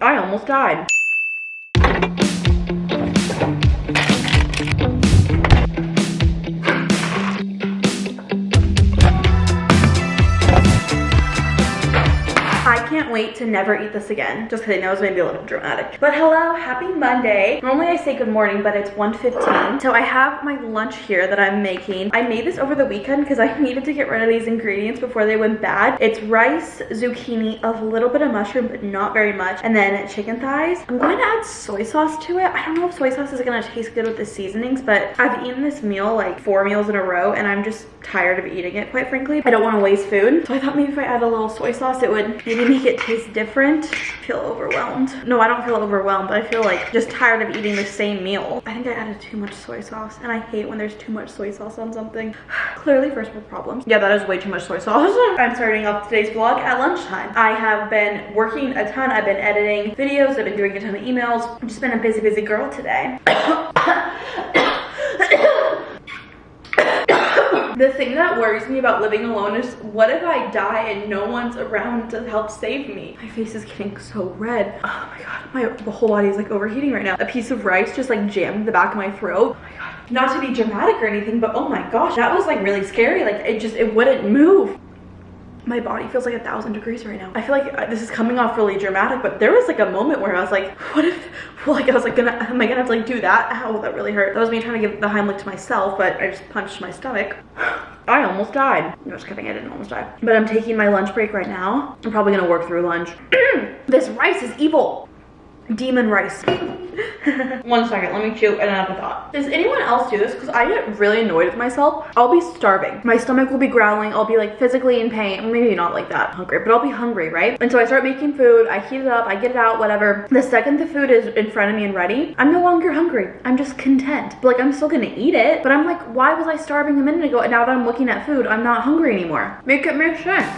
I almost died. I can't wait to never eat this again, just because I know it's maybe a little dramatic. But hello, happy Monday. Normally I say good morning, but it's 1:15. So I have my lunch here that I'm making. I made this over the weekend because I needed to get rid of these ingredients before they went bad. It's rice, zucchini, a little bit of mushroom, but not very much, and then chicken thighs. I'm going to add soy sauce to it. I don't know if soy sauce is gonna taste good with the seasonings, but I've eaten this meal like 4 meals in a row, and I'm just tired of eating it, quite frankly. I don't want to waste food, so I thought maybe if I add a little soy sauce, it would maybe make it taste different. I feel overwhelmed. No, I don't feel overwhelmed, but I feel like just tired of eating the same meal. I think I added too much soy sauce, and I hate when there's too much soy sauce on something. Clearly first world problems. Yeah, that is way too much soy sauce. I'm starting off today's vlog at lunchtime. I have been working a ton. I've been editing videos. I've been doing a ton of emails. I've just been a busy girl today. The thing that worries me about living alone is, what if I die and no one's around to help save me? My face is getting so red. Oh my god, my whole body is like overheating right now. A piece of rice just like jammed the back of my throat. Oh my god. Not to be dramatic or anything, but oh my gosh, that was like really scary. Like it wouldn't move. My body feels like 1,000 degrees right now. I feel like this is coming off really dramatic, but there was like a moment where I was like, what if, like I was like, am I gonna have to like do that? Ow, that really hurt. That was me trying to give the Heimlich to myself, but I just punched my stomach. I almost died. No, just kidding, I didn't almost die. But I'm taking my lunch break right now. I'm probably gonna work through lunch. This rice is evil. Demon rice. 1 second, let me chew and have a thought. Does anyone else do this? Because I get really annoyed with myself. I'll be starving. My stomach will be growling. I'll be like physically in pain. Maybe not like that hungry, but I'll be hungry, right? And so I start making food. I heat it up. I get it out, whatever. The second the food is in front of me and ready, I'm no longer hungry. I'm just content. But like, I'm still gonna eat it. But I'm like, why was I starving a minute ago? And now that I'm looking at food, I'm not hungry anymore. Make it make sense.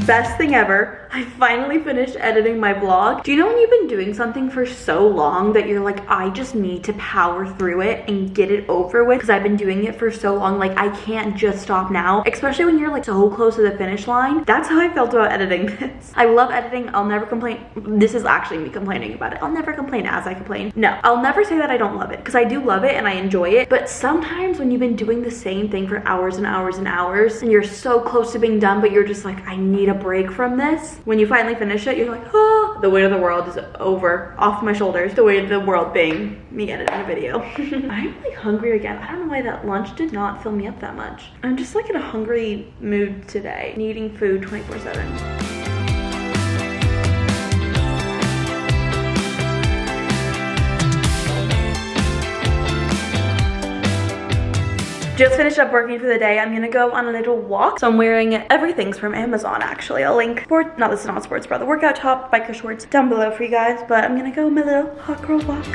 Best thing ever. I finally finished editing my vlog. Do you know when you've been doing something for so long that you're like, I just need to power through it and get it over with, because I've been doing it for so long, like I can't just stop now, especially when you're like so close to the finish line. That's how I felt about editing this. I love editing. I'll never complain. This is actually me complaining about it. I'll never complain as I complain. No, I'll never say that I don't love it, because I do love it and I enjoy it. But sometimes when you've been doing the same thing for hours and hours and hours, and you're so close to being done, but you're just like, I need a break from this. When you finally finish it, you're like, oh, the weight of the world is over, off my shoulders. The weight of the world being me editing a video. I'm like hungry again. I don't know why that lunch did not fill me up that much. I'm just like in a hungry mood today, needing food 24/7. Just finished up working for the day. I'm gonna go on a little walk. So I'm wearing everything's from Amazon actually. I'll link this is not sports bra, the workout top, biker shorts down below for you guys. But I'm gonna go on my little hot girl walk.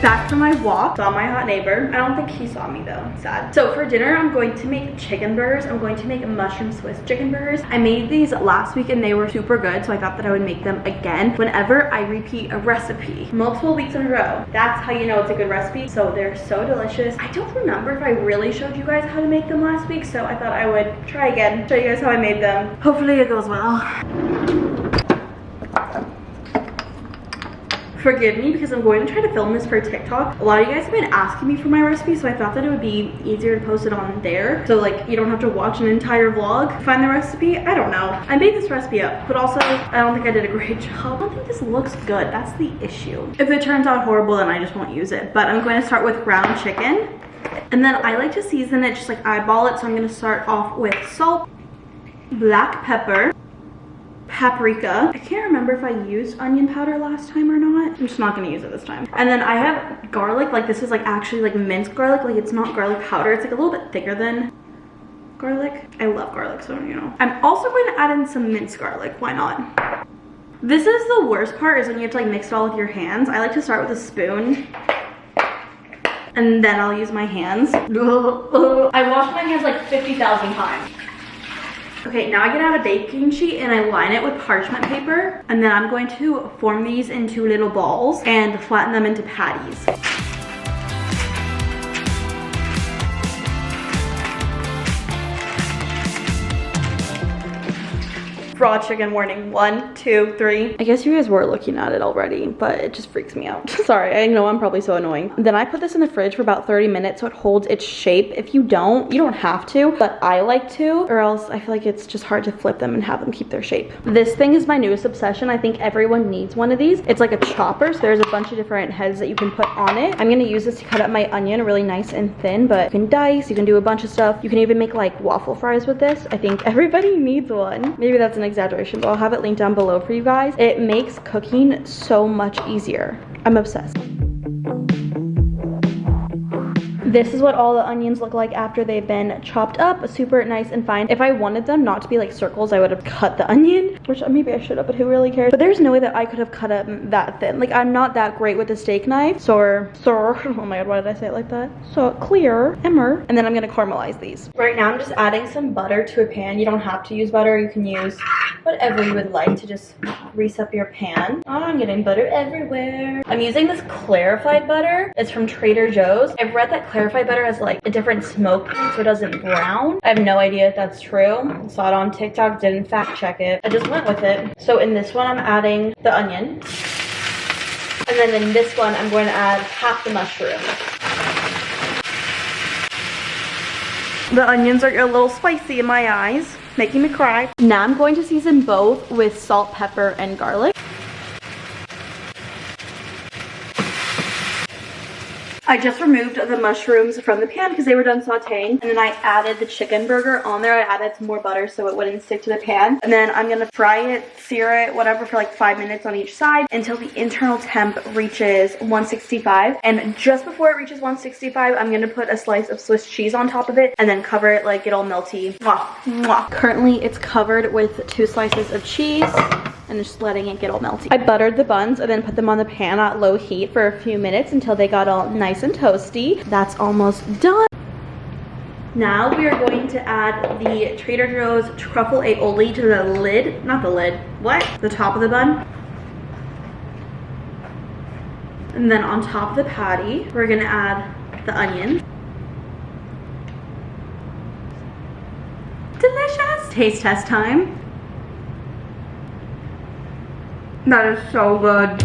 Back from my walk, saw my hot neighbor. I don't think he saw me though, sad. So for dinner, I'm going to make chicken burgers. I'm going to make mushroom Swiss chicken burgers. I made these last week and they were super good, so I thought that I would make them again whenever I repeat a recipe. Multiple weeks in a row. That's how you know it's a good recipe. So they're so delicious. I don't remember if I really showed you guys how to make them last week, so I thought I would try again, show you guys how I made them. Hopefully it goes well. Forgive me because I'm going to try to film this for TikTok. A lot of you guys have been asking me for my recipe, so I thought that it would be easier to post it on there. So like, you don't have to watch an entire vlog to find the recipe. I don't know. I made this recipe up, but also I don't think I did a great job. I don't think this looks good. That's the issue. If it turns out horrible, then I just won't use it. But I'm going to start with ground chicken. And then I like to season it, just like eyeball it. So I'm gonna start off with salt, black pepper, paprika. I can't remember if I used onion powder last time or not. I'm just not gonna use it this time. And then I have garlic. Like this is like actually like minced garlic. Like it's not garlic powder. It's like a little bit thicker than garlic. I love garlic, so you know. I'm also going to add in some minced garlic. Why not? This is the worst part, is when you have to like mix it all with your hands. I like to start with a spoon and then I'll use my hands. I washed my hands like 50,000 times. Okay, now I get out a baking sheet and I line it with parchment paper. And then I'm going to form these into little balls and flatten them into patties. Raw chicken warning. 1, 2, 3. I guess you guys were looking at it already, but it just freaks me out. Sorry, I know I'm probably so annoying. Then I put this in the fridge for about 30 minutes so it holds its shape. If you don't have to, but I like to, or else I feel like it's just hard to flip them and have them keep their shape. This thing is my newest obsession. I think everyone needs one of these. It's like a chopper, so there's a bunch of different heads that you can put on it. I'm gonna use this to cut up my onion really nice and thin, but you can dice, you can do a bunch of stuff. You can even make like waffle fries with this. I think everybody needs one. Maybe that's an exaggeration, but I'll have it linked down below for you guys. It makes cooking so much easier. I'm obsessed. This is what all the onions look like after they've been chopped up, super nice and fine. If I wanted them not to be like circles, I would have cut the onion, which maybe I should have, but who really cares? But there's no way that I could have cut them that thin. Like, I'm not that great with a steak knife. So, oh my god, why did I say it like that? So clear, emmer. And then I'm gonna caramelize these. Right now, I'm just adding some butter to a pan. You don't have to use butter. You can use whatever you would like to just grease up your pan. Oh, I'm getting butter everywhere. I'm using this clarified butter. It's from Trader Joe's. I've read that clarified butter has like a different smoke so it doesn't brown. I have no idea if that's true. Saw it on TikTok, didn't fact check it. I just went with it. So in this one, I'm adding the onion. And then in this one, I'm going to add half the mushroom. The onions are a little spicy in my eyes, making me cry. Now I'm going to season both with salt, pepper, and garlic. I just removed the mushrooms from the pan because they were done sauteing. And then I added the chicken burger on there. I added some more butter so it wouldn't stick to the pan. And then I'm going to fry it, sear it, whatever, for like 5 minutes on each side until the internal temp reaches 165. And just before it reaches 165, I'm going to put a slice of Swiss cheese on top of it and then cover it like it all melty. Mwah, mwah. Currently, it's covered with 2 slices of cheese and just letting it get all melty. I buttered the buns and then put them on the pan at low heat for a few minutes until they got all nice and toasty. That's almost done. Now we are going to add the Trader Joe's truffle aioli to the lid, not the lid, what? The top of the bun. And then on top of the patty, we're gonna add the onion. Delicious! Taste test time. That is so good.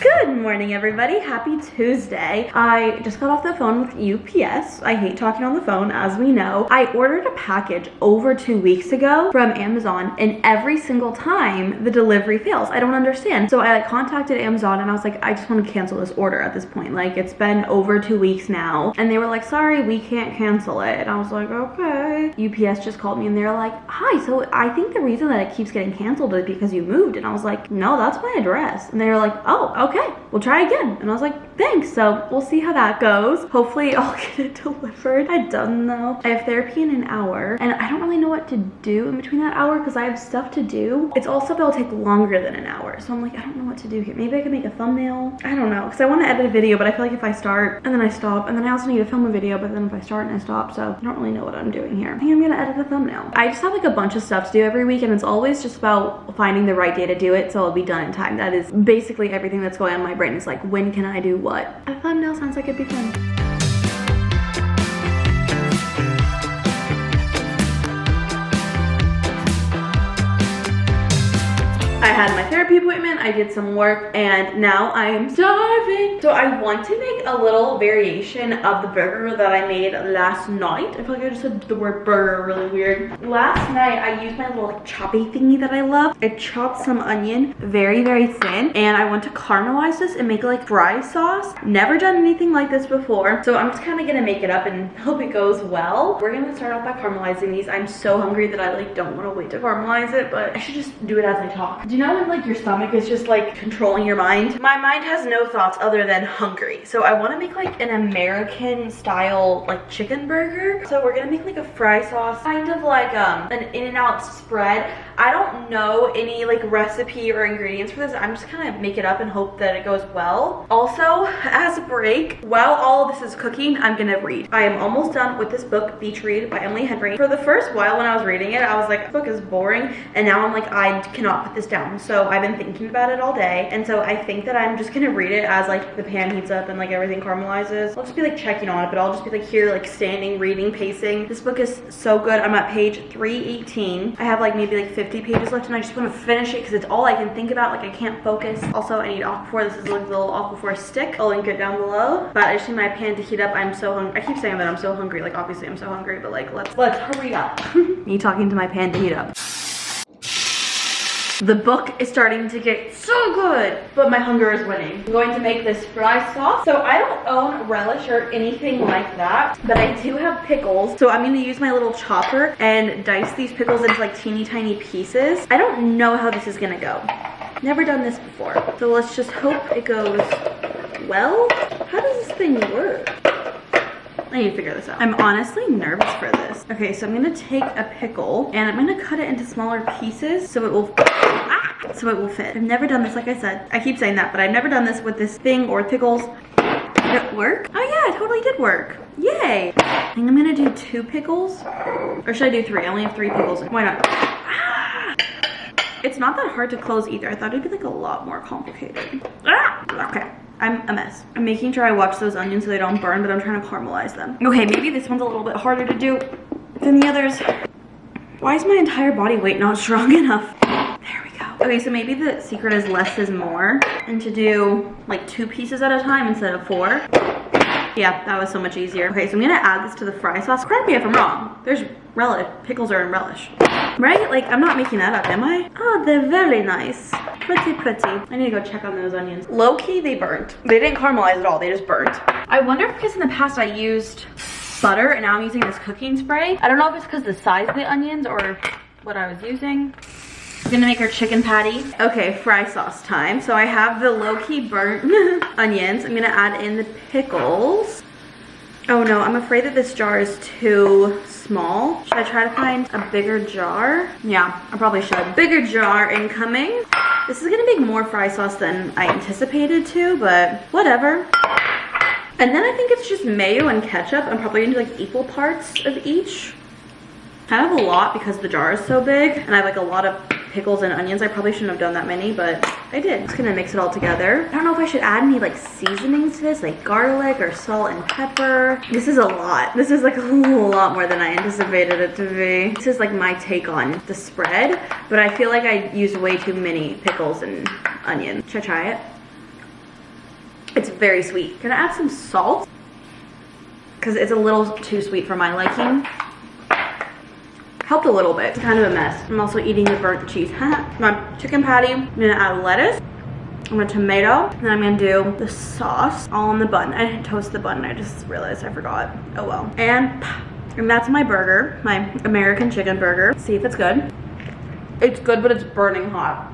Good morning, everybody. Happy Tuesday. I just got off the phone with UPS. I hate talking on the phone, as we know. I ordered a package over 2 weeks ago from Amazon, and every single time the delivery fails. I don't understand. So I contacted Amazon and I was like, I just want to cancel this order at this point. Like, it's been over 2 weeks now. And they were like, sorry, we can't cancel it. And I was like, okay. UPS just called me and they're like, hi, so I think the reason that it keeps getting canceled is because you moved. And I was like, no, that's my address. And they were like, oh, okay, we'll try again. And I was like, thanks. So we'll see how that goes. Hopefully I'll get it delivered. I don't know. I have therapy in an hour and I don't really know what to do in between that hour because I have stuff to do. It's all stuff that'll take longer than an hour. So I'm like, I don't know what to do here. Maybe I can make a thumbnail. I don't know, because I want to edit a video, but I feel like if I start and then I stop, and then I also need to film a video, but then if I start and I stop, so I don't really know what I'm doing here. I think I'm gonna edit a thumbnail. I just have like a bunch of stuff to do every week and it's always just about finding the right day to do it so it'll be done in time. That is basically everything that's going on in my brain. It's like, when can I do what? A thumbnail sounds like it'd be fun. I had my therapy appointment, I did some work, and now I am starving. So I want to make a little variation of the burger that I made last night. I feel like I just said the word burger really weird. Last night, I used my little like choppy thingy that I love. I chopped some onion very, very thin, and I want to caramelize this and make like fry sauce. Never done anything like this before, so I'm just kind of gonna make it up and hope it goes well. We're gonna start off by caramelizing these. I'm so hungry that I like don't want to wait to caramelize it, but I should just do it as I talk. Do you know when like you're stomach is just like controlling your mind. My mind has no thoughts other than hungry. So I want to make like an American style like chicken burger. So we're gonna make like a fry sauce, kind of like an In-N-Out spread. I don't know any like recipe or ingredients for this. I'm just gonna make it up and hope that it goes well. Also, as a break, while all of this is cooking, I'm gonna read. I am almost done with this book, Beach Read by Emily Henry. For the first while when I was reading it, I was like, this book is boring, and now I'm like, I cannot put this down. So I've been thinking about it all day, and so I think that I'm just gonna read it as like the pan heats up and like everything caramelizes. I'll just be like checking on it, but I'll just be like here, like standing, reading, pacing. This book is so good. I'm at page 318. I have like maybe like 50 pages left, and I just want to finish it because it's all I can think about. Like I can't focus. Also, I need Aquaphor. This is like the little Aquaphor stick. I'll link it down below. But I just need my pan to heat up. I'm so hungry. I keep saying that I'm so hungry. Like obviously I'm so hungry, but like let's hurry up. Me talking to my pan to heat up. The book is starting to get so good, but my hunger is winning. I'm going to make this fry sauce. So I don't own relish or anything like that, but I do have pickles. So I'm gonna use my little chopper and dice these pickles into like teeny tiny pieces. I don't know how this is gonna go. Never done this before. So let's just hope it goes well. How does this thing work? I need to figure this out. I'm honestly nervous for this. Okay, so I'm gonna take a pickle and I'm gonna cut it into smaller pieces so it will fit. I've never done this, like I said. I keep saying that, but I've never done this with this thing or pickles. Did it work? Oh yeah, it totally did work. Yay. I think I'm gonna do 2 pickles. Or should I do 3? I only have 3 pickles. Why not? It's not that hard to close either. I thought it'd be like a lot more complicated. Okay. I'm a mess. I'm making sure I watch those onions so they don't burn, but I'm trying to caramelize them. Okay, maybe this one's a little bit harder to do than the others. Why is my entire body weight not strong enough? There we go. Okay, so maybe the secret is less is more, and to do like 2 pieces at a time instead of 4. Yeah, that was so much easier. Okay, so I'm gonna add this to the fry sauce. Correct me if I'm wrong. There's relish. Pickles are in relish. Right? Like, I'm not making that up, am I? Oh, they're very nice. Pretty, pretty. I need to go check on those onions. Low-key, they burnt. They didn't caramelize at all. They just burnt. I wonder if because in the past I used butter and now I'm using this cooking spray. I don't know if it's because the size of the onions or what I was using. I'm gonna make our chicken patty. Okay, fry sauce time. So I have the low-key burnt onions. I'm gonna add in the pickles. Oh no, I'm afraid that this jar is too small. Should I try to find a bigger jar? Yeah, I probably should. Bigger jar incoming. This is gonna make more fry sauce than I anticipated to, but whatever. And then I think it's just mayo and ketchup. I'm probably gonna do like equal parts of each. Kind of a lot because the jar is so big and I have like a lot of pickles and onions. I probably shouldn't have done that many, but I did. Just gonna mix it all together. I don't know if I should add any like seasonings to this, like garlic or salt and pepper. This is a lot. This is like a lot more than I anticipated it to be. This is like my take on the spread, but I feel like I used way too many pickles and onions. Should I try it? It's very sweet. Gonna add some salt because it's a little too sweet for my liking. Helped a little bit. It's kind of a mess. I'm also eating the burnt cheese. My chicken patty. I'm gonna add lettuce. I'm gonna tomato. And then I'm gonna do the sauce all on the bun. I didn't toast the bun. I just realized I forgot. Oh well. And that's my burger. My American chicken burger. Let's see if it's good. It's good, but it's burning hot.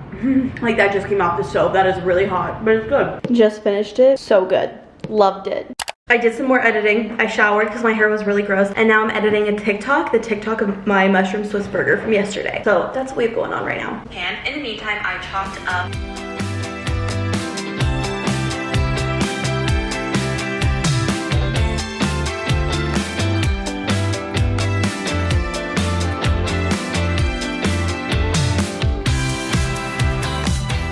Like that just came off the stove. That is really hot, but it's good. Just finished it. So good. Loved it. I did some more editing. I showered because my hair was really gross. And now I'm editing a TikTok, the TikTok of my mushroom Swiss burger from yesterday. So that's what we have going on right now. And in the meantime, I chopped up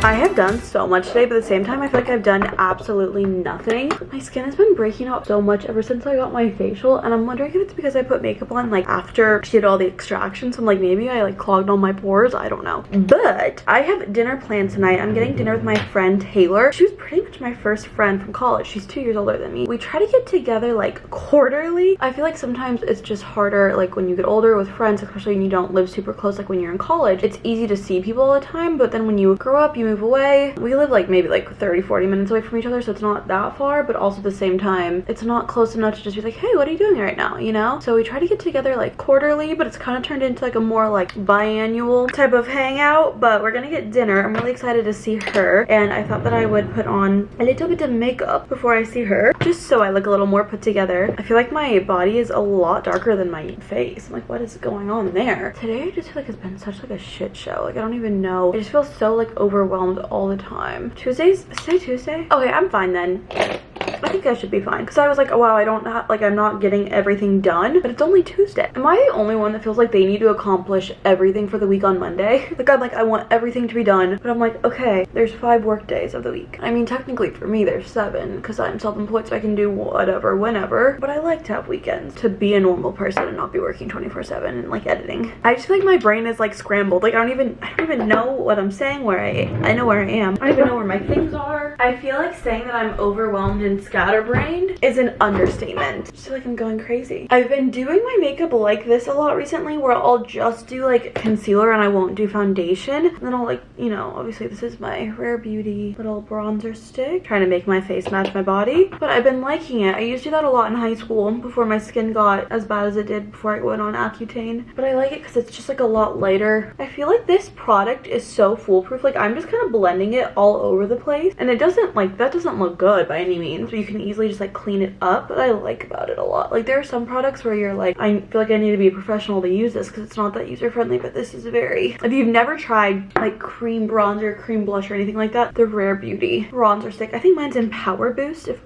I have done so much today, but at the same time, I feel like I've done absolutely nothing. My skin has been breaking out so much ever since I got my facial, and I'm wondering if it's because I put makeup on like after she did all the extractions. So I'm like, maybe I like clogged all my pores. I don't know. But I have dinner planned tonight. I'm getting dinner with my friend Taylor. She was pretty much to my first friend from college. She's 2 years older than me. We try to get together like quarterly. I feel like sometimes it's just harder like when you get older with friends, especially when you don't live super close like when you're in college. It's easy to see people all the time, but then when you grow up, you move away. We live like maybe like 30-40 minutes away from each other, so it's not that far, but also at the same time, it's not close enough to just be like, hey, what are you doing right now, you know? So we try to get together like quarterly, but it's kind of turned into like a more like biannual type of hangout. But we're gonna get dinner. I'm really excited to see her, and I thought that I would put on a little bit of makeup before I see her, just so I look a little more put together. I feel like my body is a lot darker than my face. I'm like, what is going on there? Today I just feel like it's been such like a shit show. Like I don't even know. I just feel so like overwhelmed all the time. Is today Tuesday? Okay, I'm fine then. I think I should be fine, because I was like, oh wow, I don't have, like, I'm not getting everything done, but it's only Tuesday. Am I the only one that feels like they need to accomplish everything for the week on Monday? Like I'm like, I want everything to be done, but I'm like, okay, there's 5 work days of the week. I mean, technically for me there's 7, because I'm self-employed, so I can do whatever whenever, but I like to have weekends to be a normal person and not be working 24/7 and like editing. I just feel like my brain is like scrambled. Like I don't even know what I'm saying, where I know where I am. I don't even know where my things are. I feel like saying that I'm overwhelmed and scatterbrained is an understatement. I just feel like I'm going crazy. I've been doing my makeup like this a lot recently, where I'll just do like concealer and I won't do foundation, and then I'll like, you know, obviously this is my Rare Beauty little bronzer stick, trying to make my face match my body, but I've been liking it. I used to do that a lot in high school before my skin got as bad as it did before I went on Accutane, but I like it because it's just like a lot lighter. I feel like this product is so foolproof. Like I'm just kind of blending it all over the place, and it doesn't like, that doesn't look good by any means, but you can easily just like clean it up. But I like about it a lot. Like there are some products where you're like, I feel like I need to be a professional to use this because it's not that user friendly, but this is very, if you've never tried like cream bronzer, cream blush, or anything like that, the Rare Beauty bronzer stick, I think mine's in Power Boost if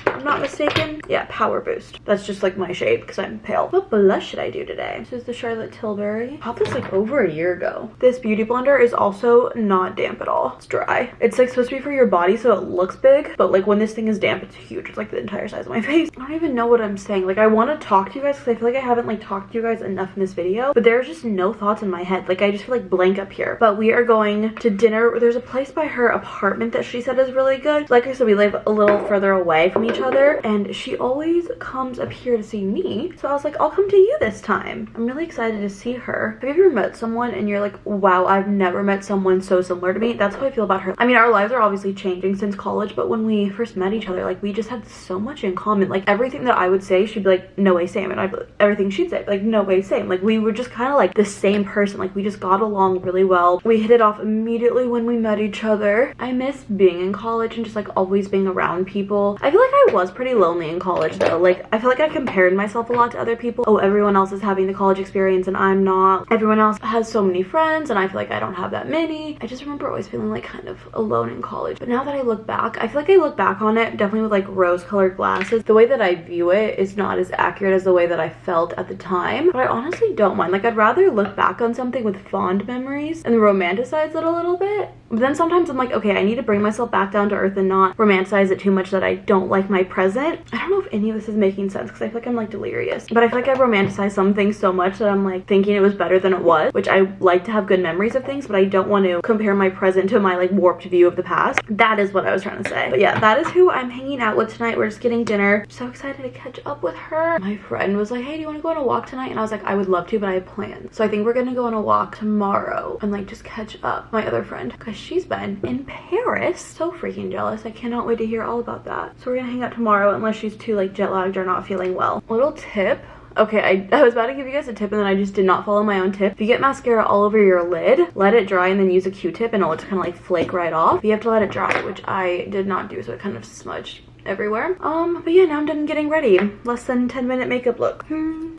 I'm not mistaken. Yeah, Power Boost. That's just like my shade because I'm pale. What blush should I do today? This is the Charlotte Tilbury. I bought this like over a year ago. This beauty blender is also not damp at all. It's dry. It's like supposed to be for your body so it looks big, but like when this thing is damp, it's huge. It's like the entire size of my face. I don't even know what I'm saying. Like I want to talk to you guys because I feel like I haven't like talked to you guys enough in this video, but there's just no thoughts in my head. Like I just feel like blank up here. But we are going to dinner. There's a place by her apartment that she said is really good. Like I said, we live a little further away from each other, and she always comes up here to see me, so I was like, I'll come to you this time. I'm really excited to see her. Have you ever met someone and you're like, wow, I've never met someone so similar to me? That's how I feel about her. I mean, our lives are obviously changing since college, but when we first met each other, like we just had so much in common. Like everything that I would say, she'd be like, no way, same, and everything she'd say, like, no way, same. Like we were just kind of like the same person. Like we just got along really well. We hit it off immediately when we met each other. I miss being in college and just like always being around people. I feel like I was pretty lonely in college though. Like I feel like I compared myself a lot to other people. Oh, everyone else is having the college experience and I'm not. Everyone else has so many friends and I feel like I don't have that many. I just remember always feeling like kind of alone in college. But now that I look back, I feel like I look back on it definitely with like rose-colored glasses. The way that I view it is not as accurate as the way that I felt at the time, but I honestly don't mind. Like I'd rather look back on something with fond memories and romanticize it a little bit. But then sometimes I'm like, okay, I need to bring myself back down to earth and not romanticize it too much that I don't like my present. I don't know if any of this is making sense because I feel like I'm like delirious, but I feel like I romanticize some things so much that I'm like thinking it was better than it was, which I like to have good memories of things, but I don't want to compare my present to my like warped view of the past. That is what I was trying to say. But yeah, that is who I'm hanging out with tonight. We're just getting dinner. I'm so excited to catch up with her. My friend was like, hey, do you want to go on a walk tonight? And I was like, I would love to, but I have plans. So I think we're gonna go on a walk tomorrow and like just catch up. My other friend, because she's been in Paris. So freaking jealous. I cannot wait to hear all about that. So we're gonna hang out tomorrow unless she's too like jet lagged or not feeling well. Little tip. Okay, I was about to give you guys a tip and then I just did not follow my own tip. If you get mascara all over your lid, let it dry and then use a Q-tip and it'll just kind of like flake right off. But you have to let it dry, which I did not do, so it kind of smudged everywhere. But yeah, now I'm done getting ready. Less than 10-minute makeup look.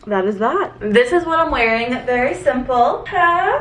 That is that. This is what I'm wearing. Very simple.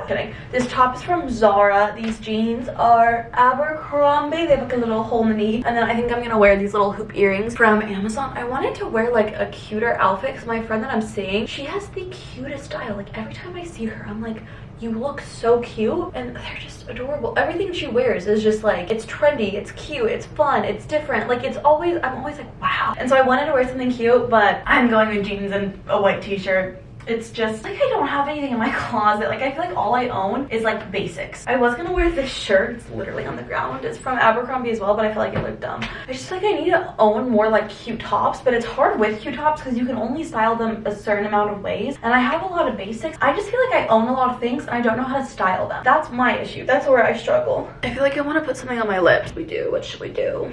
Kidding. This top is from Zara. These jeans are Abercrombie. They have like a little hole in the knee. And then I think I'm gonna wear these little hoop earrings from Amazon. I wanted to wear like a cuter outfit because my friend that I'm seeing, she has the cutest style. Like every time I see her, I'm like, you look so cute, and they're just adorable. Everything she wears is just like, it's trendy, it's cute, it's fun, it's different. Like it's always, I'm always like, wow. And so I wanted to wear something cute, but I'm going with jeans and a white t-shirt It's just like I don't have anything in my closet. Like I feel like all I own is like basics. I was gonna wear this shirt. It's literally on the ground. It's from Abercrombie as well, but I feel like it looked dumb. I just feel like I need to own more like cute tops, but it's hard with cute tops because you can only style them a certain amount of ways. And I have a lot of basics. I just feel like I own a lot of things and I don't know how to style them. That's my issue. That's where I struggle. I feel like I want to put something on my lips. We do. What should we do?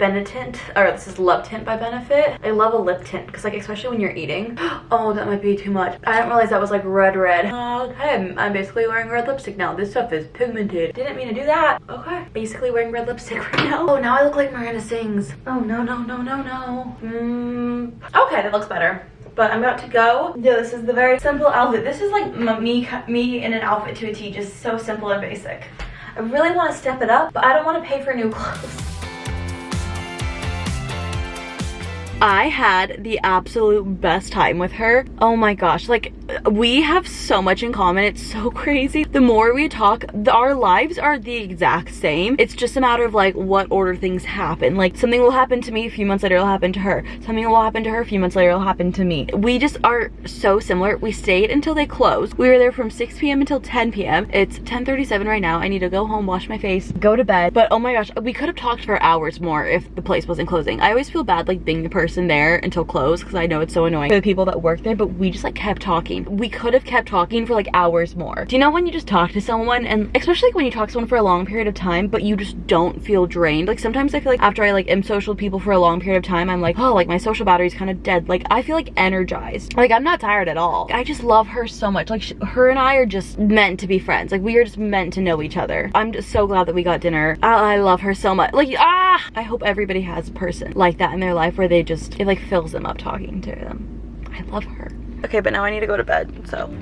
Benetint, or this is Love Tint by Benefit. I love a lip tint because like especially when you're eating. Oh, that might be too much. I didn't realize that was like red. Okay, I'm basically wearing red lipstick now. This stuff is pigmented. Didn't mean to do that. Okay, basically wearing red lipstick right now. Oh, now I look like Miranda Sings. Oh no. Okay, that looks better. But I'm about to go. Yeah, this is the very simple outfit. This is like me in an outfit to a T, just so simple and basic. I really want to step it up, but I don't want to pay for new clothes. I had the absolute best time with her. Oh my gosh, like we have so much in common. It's so crazy. The more we talk, our lives are the exact same. It's just a matter of like what order things happen. Like something will happen to me, a few months later it'll happen to her. Something will happen to her, a few months later it'll happen to me. We just are so similar. We stayed until they closed. We were there from 6 p.m. until 10 p.m. It's 10:37 right now. I need to go home, wash my face, go to bed. But oh my gosh, we could have talked for hours more if the place wasn't closing. I always feel bad like being the person there until close because I know it's so annoying for the people that work there, but we just like kept talking. We could have kept talking for like hours more. Do you know when you just talk to someone, and especially like when you talk to someone for a long period of time but you just don't feel drained? Like sometimes I feel like after I like am social with people for a long period of time, I'm like, oh, like my social battery's kind of dead. Like I feel like energized. Like I'm not tired at all. I just love her so much. Like her and I are just meant to be friends. Like we are just meant to know each other. I'm just so glad that we got dinner. I love her so much. Like I hope everybody has a person like that in their life where they just, it like fills them up talking to them. I love her. Okay, but now I need to go to bed, so.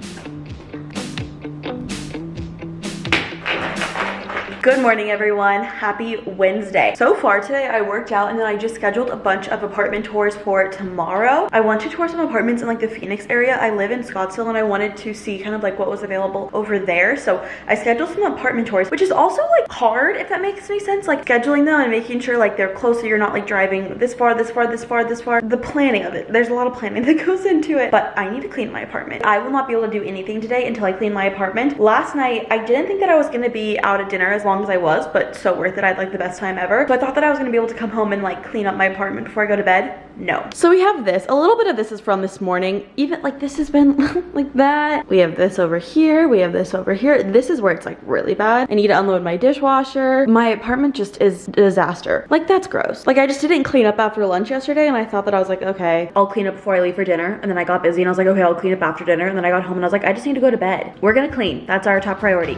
Good morning, everyone. Happy Wednesday. So far today, I worked out and then I just scheduled a bunch of apartment tours for tomorrow. I want to tour some apartments in like the Phoenix area. I live in Scottsdale and I wanted to see kind of like what was available over there. So I scheduled some apartment tours, which is also like hard, if that makes any sense. Like scheduling them and making sure like they're close so you're not like driving this far. The planning of it. There's a lot of planning that goes into it, but I need to clean my apartment. I will not be able to do anything today until I clean my apartment. Last night, I didn't think that I was gonna be out at dinner as long as I was, but so worth it. I had like the best time ever. So I thought that I was gonna be able to come home and like clean up my apartment before I go to bed. No. So we have this. A little bit of this is from this morning. Even like this has been like that. We have this over here. We have this over here. This is where it's like really bad. I need to unload my dishwasher. My apartment just is a disaster. Like that's gross. Like I just didn't clean up after lunch yesterday and I thought that I was like, okay, I'll clean up before I leave for dinner. And then I got busy and I was like, okay, I'll clean up after dinner. And then I got home and I was like, I just need to go to bed. We're gonna clean. That's our top priority.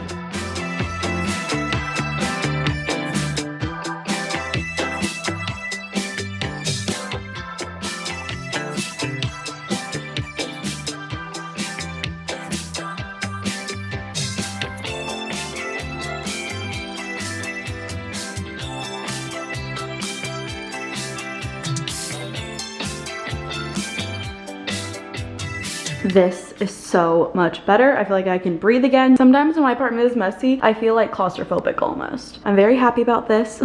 This is so much better. I feel like I can breathe again. Sometimes when my apartment is messy, I feel like claustrophobic almost. I'm very happy about this.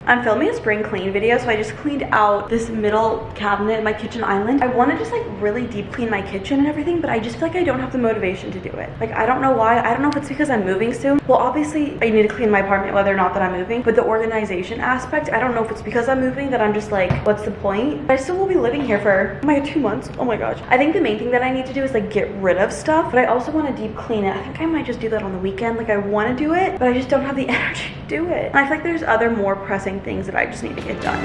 I'm filming a spring clean video, so I just cleaned out this middle cabinet in my kitchen island. I want to just like really deep clean my kitchen and everything, but I just feel like I don't have the motivation to do it. Like I don't know why. I don't know if it's because I'm moving soon. Well, obviously I need to clean my apartment whether or not that I'm moving, but the organization aspect, I don't know if it's because I'm moving that I'm just like, what's the point? But I still will be living here for, oh my god, 2 months. Oh my gosh. I think the main thing that I need to do is like get rid of stuff, but I also want to deep clean it. I think I might just do that on the weekend. Like I want to do it, but I just don't have the energy to do it. And I feel like there's other more pressing things that I just need to get done.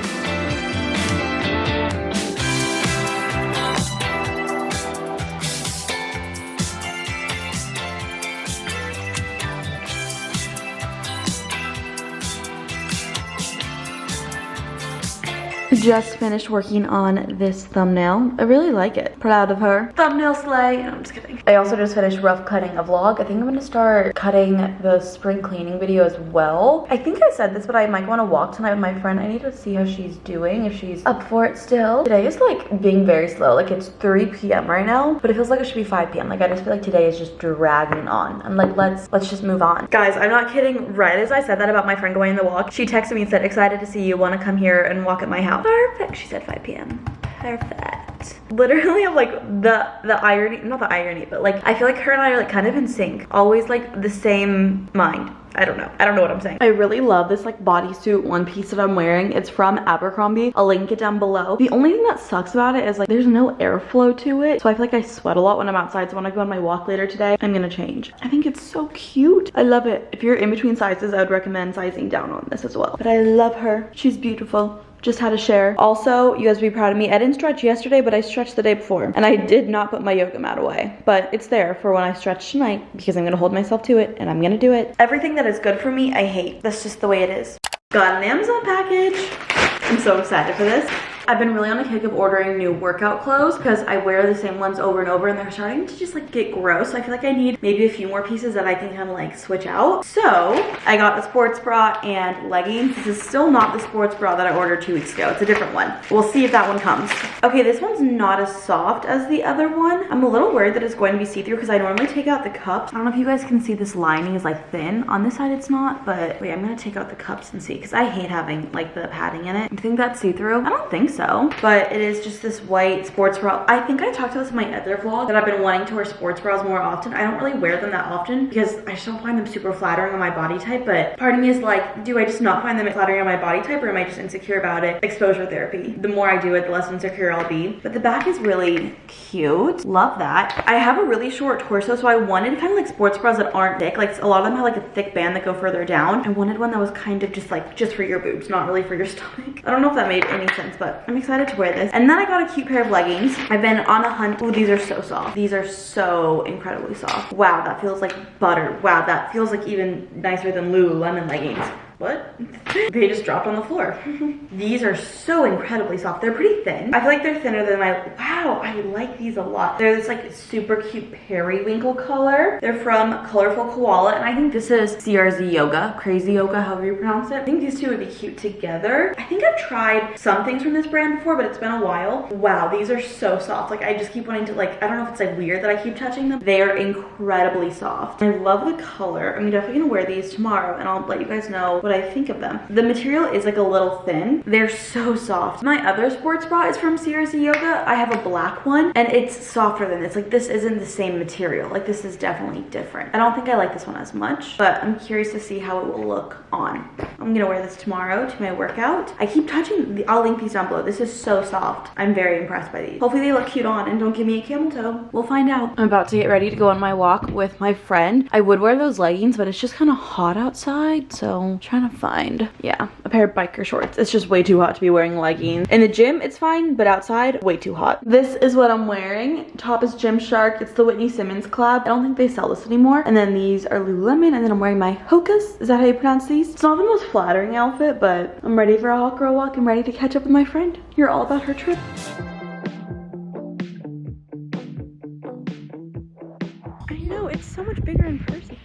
Just finished working on this thumbnail. I really like it. Proud of her. Thumbnail slay. No, I'm just kidding. I also just finished rough cutting a vlog. I think I'm gonna start cutting the spring cleaning video as well. I think I said this, but I might want to walk tonight with my friend. I need to see how she's doing, if she's up for it still. Today is like being very slow. Like it's 3 p.m. right now, but it feels like it should be 5 p.m. Like I just feel like today is just dragging on. I'm like, let's just move on. Guys, I'm not kidding. Right as I said that about my friend going on the walk, she texted me and said, excited to see you, want to come here and walk at my house. Perfect. She said 5 p.m. Perfect. what? Literally, I'm like the irony, not the irony, but like I feel like her and I are like kind of in sync. Always like the same mind. I don't know what I'm saying. I really love this like bodysuit one piece that I'm wearing. It's from Abercrombie. I'll link it down below. The only thing that sucks about it is like there's no airflow to it. So I feel like I sweat a lot when I'm outside. So when I go on my walk later today, I'm gonna change. I think it's so cute. I love it. If you're in between sizes, I would recommend sizing down on this as well. But I love her. She's beautiful. Just had to share. Also, you guys would be proud of me. I didn't stretch yesterday, but I stretched the day before. And I did not put my yoga mat away. But it's there for when I stretch tonight because I'm gonna hold myself to it and I'm gonna do it. Everything that is good for me, I hate. That's just the way it is. Got an Amazon package. I'm so excited for this. I've been really on a kick of ordering new workout clothes because I wear the same ones over and over and they're starting to just like get gross. So I feel like I need maybe a few more pieces that I can kind of like switch out. So I got a sports bra and leggings. This is still not the sports bra that I ordered 2 weeks ago. It's a different one. We'll see if that one comes. Okay, this one's not as soft as the other one. I'm a little worried that it's going to be see-through because I normally take out the cups. I don't know if you guys can see this lining is like thin. On this side it's not, but wait, I'm gonna take out the cups and see because I hate having like the padding in it. I think that's see-through. I don't think so, but it is just this white sports bra. I think I talked about this in my other vlog that I've been wanting to wear sports bras more often. I don't really wear them that often because I just don't find them super flattering on my body type, but part of me is like, do I just not find them flattering on my body type or am I just insecure about it? Exposure therapy. The more I do it, the less insecure I'll be. But the back is really cute. Love that. I have a really short torso, so I wanted kind of like sports bras that aren't thick. Like a lot of them have like a thick band that go further down. I wanted one that was kind of just like, just for your boobs, not really for your stomach. I don't know if that made any sense, but I'm excited to wear this. And then I got a cute pair of leggings. I've been on a hunt. Oh, these are so soft. These are so incredibly soft. Wow, that feels like butter. Wow, that feels like even nicer than Lululemon leggings. What? They just dropped on the floor. These are so incredibly soft. They're pretty thin. I feel like they're thinner than my, wow, I like these a lot. They're this like super cute periwinkle color. They're from Colorful Koala, and I think this is CRZ Yoga, Crazy Yoga, however you pronounce it. I think these two would be cute together. I think I've tried some things from this brand before, but it's been a while. Wow, these are so soft. Like I just keep wanting to like, I don't know if it's like weird that I keep touching them. They are incredibly soft. I love the color. I'm definitely gonna wear these tomorrow and I'll let you guys know what I think of them. The material is like a little thin. They're so soft. My other sports bra is from CRZ Yoga. I have a black one and it's softer than this. Like this isn't the same material. Like this is definitely different. I don't think I like this one as much, but I'm curious to see how it will look on. I'm gonna wear this tomorrow to my workout. I keep touching, I'll link these down below. This is so soft. I'm very impressed by these. Hopefully they look cute on and don't give me a camel toe. We'll find out. I'm about to get ready to go on my walk with my friend. I would wear those leggings, but it's just kind of hot outside, so I'm trying to find, yeah, a pair of biker shorts. It's just way too hot to be wearing leggings. In the gym, it's fine, but outside, way too hot. This is what I'm wearing. Top is Gymshark. It's the Whitney Simmons collab. I don't think they sell this anymore. And then these are Lululemon, and then I'm wearing my Hokas. Is that how you pronounce these? It's not the most flattering outfit, but I'm ready for a hot girl walk. I'm ready to catch up with my friend. Hear all about her trip. I know, it's so much bigger in person.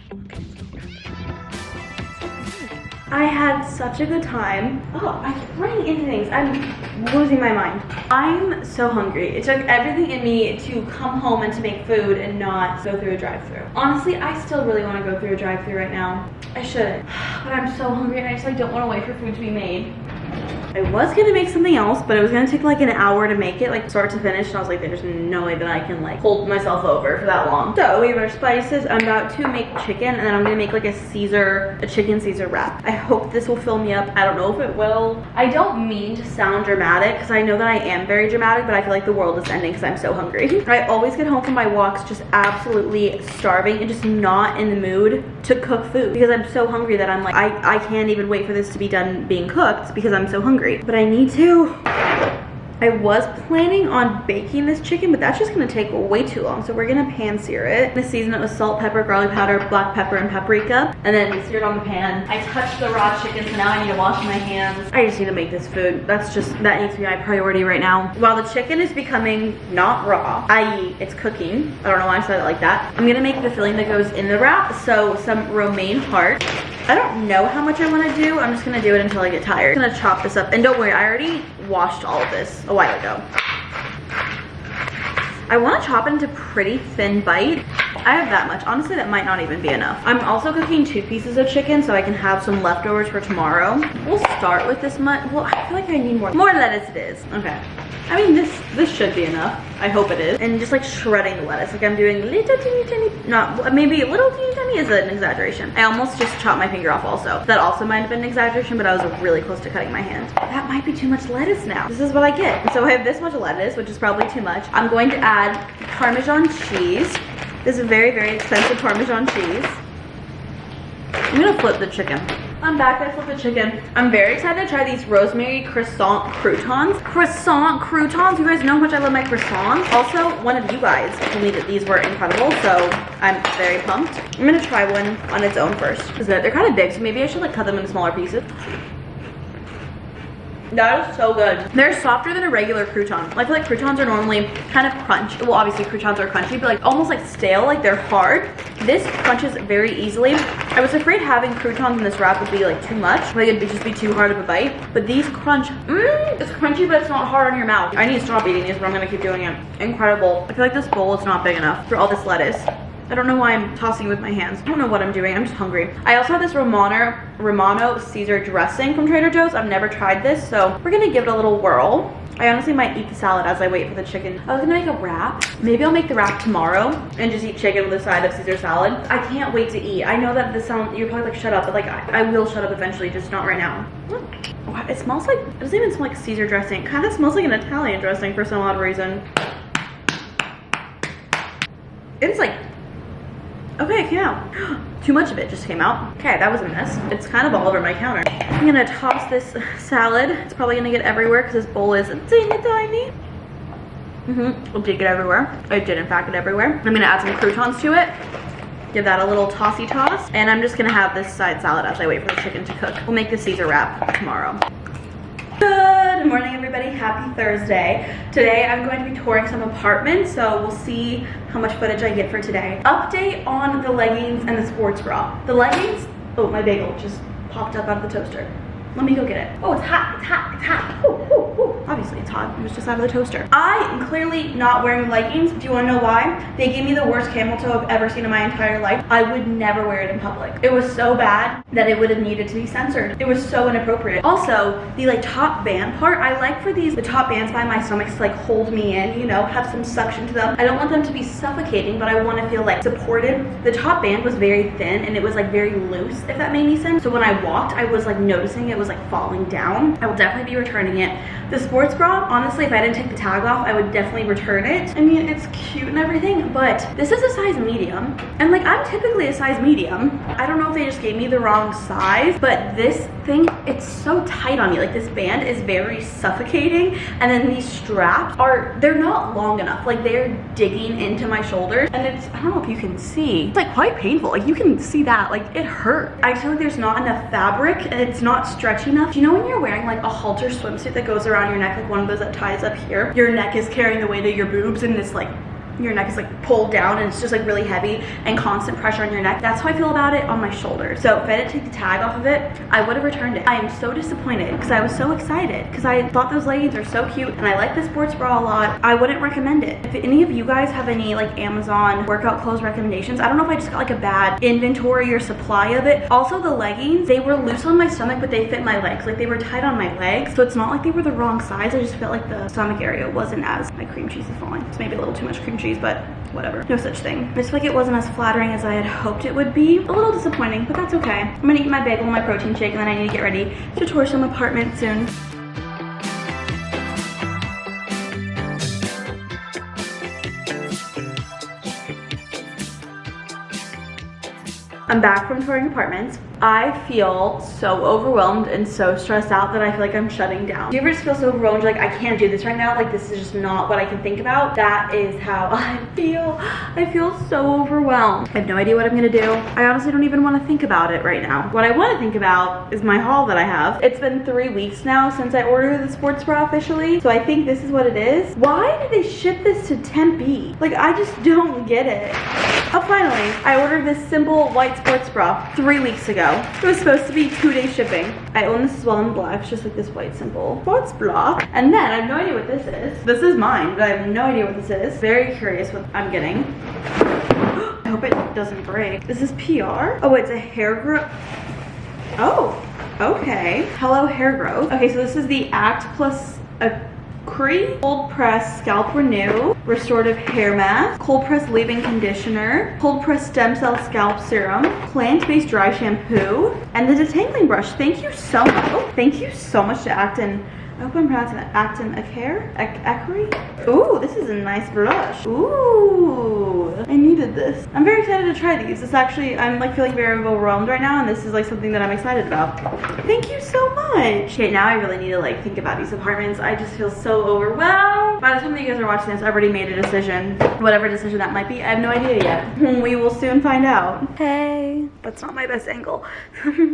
I had such a good time. Oh, I keep running into things. I'm losing my mind. I'm so hungry. It took everything in me to come home and to make food and not go through a drive-thru. Honestly, I still really want to go through a drive-thru right now. I should, but I'm so hungry and I just like don't want to wait for food to be made. I was gonna make something else, but it was gonna take like an hour to make it, like start to finish, and I was like, there's no way that I can like hold myself over for that long. So we have our spices. I'm about to make chicken, and then I'm gonna make like a chicken Caesar wrap. I hope this will fill me up. I don't know if it will. I don't mean to sound dramatic, because I know that I am very dramatic, but I feel like the world is ending because I'm so hungry. I always get home from my walks just absolutely starving and just not in the mood to cook food, because I'm so hungry that I'm like, I can't even wait for this to be done being cooked because I'm so hungry. But I need to. I was planning on baking this chicken, but that's just gonna take way too long. So we're gonna pan sear it. I'm gonna season it with salt, pepper, garlic powder, black pepper, and paprika, and then sear it on the pan. I touched the raw chicken, so now I need to wash my hands. I just need to make this food. That needs to be my priority right now. While the chicken is becoming not raw, i.e. it's cooking. I don't know why I said it like that. I'm gonna make the filling that goes in the wrap. So some romaine heart. I don't know how much I want to do. I'm just gonna do it until I get tired. I'm gonna chop this up, and don't worry, I already washed all of this a while ago. I want to chop it into pretty thin bite. I have that much. Honestly, that might not even be enough. I'm also cooking 2 pieces of chicken so I can have some leftovers for tomorrow. We'll start with this much. Well, I feel like I need more lettuce it is. Okay. I mean, this should be enough. I hope it is. And just like shredding the lettuce. Like I'm doing little teeny tiny, not, maybe a little teeny tiny is an exaggeration. I almost just chopped my finger off also. That also might have been an exaggeration, but I was really close to cutting my hand. That might be too much lettuce now. This is what I get. So I have this much lettuce, which is probably too much. I'm going to add Parmesan cheese. This is very, very expensive Parmesan cheese. I'm gonna flip the chicken. I'm back, I flipped the chicken. I'm very excited to try these rosemary croissant croutons. Croissant croutons, you guys know how much I love my croissants. Also, one of you guys told me that these were incredible, so I'm very pumped. I'm gonna try one on its own first. Because they're kind of big, so maybe I should like cut them into smaller pieces. That is so good. They're softer than a regular crouton. I feel like croutons are normally kind of crunchy. Well, obviously croutons are crunchy, but like almost like stale, like they're hard. This crunches very easily. I was afraid having croutons in this wrap would be like too much. Like it'd just be too hard of a bite. But these crunch, it's crunchy, but it's not hard on your mouth. I need to stop eating these, but I'm gonna keep doing it. Incredible. I feel like this bowl is not big enough for all this lettuce. I don't know why I'm tossing with my hands. I don't know what I'm doing. I'm just hungry. I also have this Romano Caesar dressing from Trader Joe's. I've never tried this, so we're gonna give it a little whirl. I honestly might eat the salad as I wait for the chicken. I was gonna make a wrap. Maybe I'll make the wrap tomorrow and just eat chicken with a side of Caesar salad. I can't wait to eat. I know that this sounds, you're probably like, shut up, but like I will shut up eventually, just not right now. Wow, it smells like, it doesn't even smell like Caesar dressing. It kind of smells like an Italian dressing for some odd reason. It's like, okay, it came out. Too much of it just came out. Okay, that was a mess. It's kind of all over my counter. I'm gonna toss this salad. It's probably gonna get everywhere because this bowl is teeny tiny. It did get everywhere. It did in fact get everywhere. I'm gonna add some croutons to it. Give that a little tossy toss. And I'm just gonna have this side salad as I wait for the chicken to cook. We'll make the Caesar wrap tomorrow. Good morning, everybody. Happy Thursday. Today I'm going to be touring some apartments, so we'll see how much footage I get for today. Update on the leggings and the sports bra. The leggings, oh, my bagel just popped up out of the toaster. Let me go get it. Oh, it's hot, it's hot, it's hot. Ooh, ooh, ooh. Obviously it's hot, it was just out of the toaster. I am clearly not wearing leggings. Do you wanna know why? They gave me the worst camel toe I've ever seen in my entire life. I would never wear it in public. It was so bad that it would have needed to be censored. It was so inappropriate. Also, the like top band part, I like for the top bands by my stomach to like hold me in, you know, have some suction to them. I don't want them to be suffocating, but I wanna feel like supported. The top band was very thin and it was like very loose, if that made any sense. So when I walked, I was like noticing it was like falling down. I will definitely be returning it. The sports bra, honestly, if I didn't take the tag off, I would definitely return it. I mean, it's cute and everything, but this is a size medium. And like, I'm typically a size medium. I don't know if they just gave me the wrong size, but this thing, it's so tight on me. Like this band is very suffocating. And then these straps are, they're not long enough. Like they're digging into my shoulders. And it's, I don't know if you can see, it's like quite painful. Like you can see that, like it hurt. I feel like there's not enough fabric and it's not stretchy enough. Do you know when you're wearing like a halter swimsuit that goes around your neck, like one of those that ties up here? Your neck is carrying the weight of your boobs and it's like, your neck is like pulled down and it's just like really heavy and constant pressure on your neck. That's how I feel about it on my shoulders. So if I didn't take the tag off of it, I would have returned it. I am so disappointed because I was so excited because I thought those leggings are so cute and I like the sports bra a lot. I wouldn't recommend it. If any of you guys have any like Amazon workout clothes recommendations, I don't know if I just got like a bad inventory or supply of it. Also the leggings, they were loose on my stomach, but they fit my legs. Like they were tight on my legs. So it's not like they were the wrong size. I just felt like the stomach area wasn't as, my cream cheese is falling. It's maybe a little too much cream cheese, but whatever, no such thing. I just feel like it wasn't as flattering as I had hoped it would be. A little disappointing, but that's okay. I'm gonna eat my bagel and my protein shake and then I need to get ready to tour some apartments soon. I'm back from touring apartments. I feel so overwhelmed and so stressed out that I feel like I'm shutting down. Do you ever just feel so overwhelmed? You're like, I can't do this right now. Like, this is just not what I can think about. That is how I feel. I feel so overwhelmed. I have no idea what I'm gonna do. I honestly don't even want to think about it right now. What I want to think about is my haul that I have. It's been 3 weeks now since I ordered the sports bra officially. So I think this is what it is. Why did they ship this to Tempe? Like, I just don't get it. Oh, finally, I ordered this simple white sports bra 3 weeks ago. It was supposed to be 2-day shipping. I own this as well in black. It's just like this white simple sports bra. And then I have no idea what this is. This is mine, but I have no idea what this is. Very curious what I'm getting. I hope it doesn't break. This is PR. Oh, it's a hair growth. Oh, okay. Hello, hair growth. Okay, so this is the Act Plus a Okri cold press scalp renew restorative hair mask, cold press leave-in conditioner, cold press stem cell scalp serum, plant-based dry shampoo, and the detangling brush. Thank you so much. Oh, thank you so much to Acton. I hope I'm pronouncing it. Acton Ekri. Ooh, this is a nice blush. Ooh, I needed this. I'm very excited to try these. This actually, I'm like feeling very overwhelmed right now, and this is like something that I'm excited about. Thank you so much. Okay, now I really need to like think about these apartments. I just feel so overwhelmed. By the time that you guys are watching this, I've already made a decision. Whatever decision that might be, I have no idea yet. We will soon find out. Hey, that's not my best angle.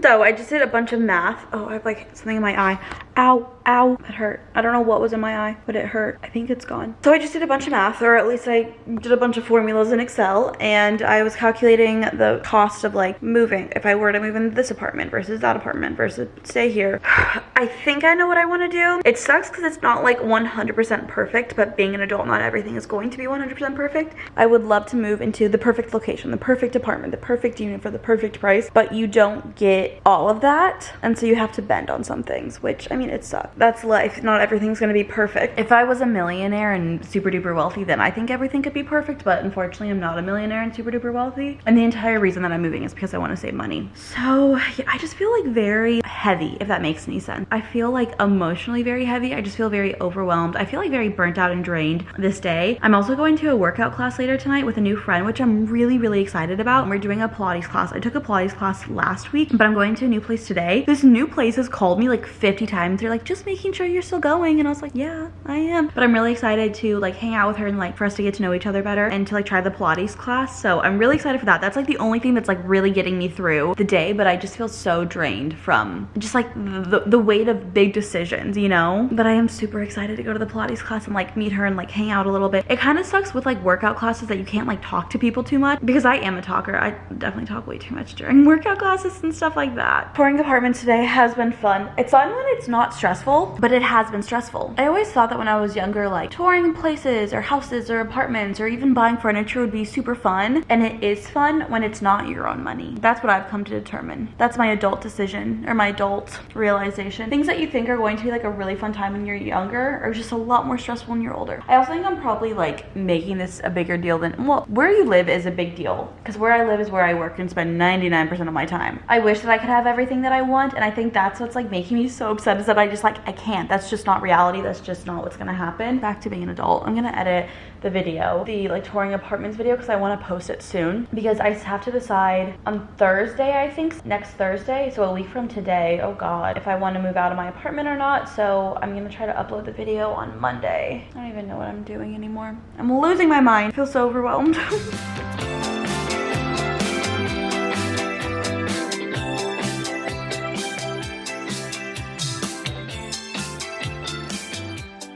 So I just did a bunch of math. Oh, I have like something in my eye. Ow, ow, it hurt. I don't know what was in my eye, but it hurt. I think it's gone. So I just did a bunch of math, or at least I did a bunch of formulas in Excel, and I was calculating the cost of like moving if I were to move into this apartment versus that apartment versus stay here. I think I know what I want to do. It sucks because it's not like 100% perfect, but being an adult, not everything is going to be 100% perfect. I would love to move into the perfect location, the perfect apartment, the perfect unit for the perfect price, but you don't get all of that, and so you have to bend on some things, which I mean, it sucks. That's life. Not everything's gonna be perfect. If I was a millionaire and super duper wealthy, then I think everything could be perfect, but unfortunately I'm not a millionaire and super duper wealthy, and the entire reason that I'm moving is because I want to save money. So yeah, I just feel like very heavy, if that makes any sense. I feel like emotionally very heavy. I just feel very overwhelmed. I feel like very burnt out and drained this day. I'm also going to a workout class later tonight with a new friend, which I'm really excited about. We're doing a Pilates class. I took a Pilates class last week, but I'm going to a new place today. This new place has called me like 50 times. They're like, just making sure you're still going, and I was like, yeah, I am. But I'm really excited to like hang out with her and like for us to get to know each other better and to like try the Pilates class. So I'm really excited for that. That's like the only thing that's like really getting me through the day, but I just feel so drained from just like the weight of big decisions, you know? But I am super excited to go to the Pilates class and like meet her and like hang out a little bit. It kind of sucks with like workout classes that you can't like talk to people too much, because I am a talker. I definitely talk way too much during workout classes and stuff like that. Touring apartments today has been fun. It's fun when it's not stressful, but it has been stressful. I always thought that when I was younger, like touring places or houses or apartments or even buying furniture would be super fun, and it is fun when it's not your own money. That's what I've come to determine. That's my adult decision, or my adult realization. Things that you think are going to be like a really fun time when you're younger are just a lot more stressful when you're older. I also think I'm probably like making this a bigger deal than, well, where you live is a big deal, because where I live is where I work and spend 99% of my time. I wish that I could have everything that I want, and I think that's what's like making me so upset, is that I just like, I can't. That's just not reality. That's just not what's gonna happen. Back to being an adult. I'm gonna edit the video, the like touring apartments video, because I want to post it soon, because I have to decide on Thursday, I think next Thursday, so a week from today, oh god, if I want to move out of my apartment or not. So I'm gonna try to upload the video on Monday. I don't even know what I'm doing anymore. I'm losing my mind. I feel so overwhelmed.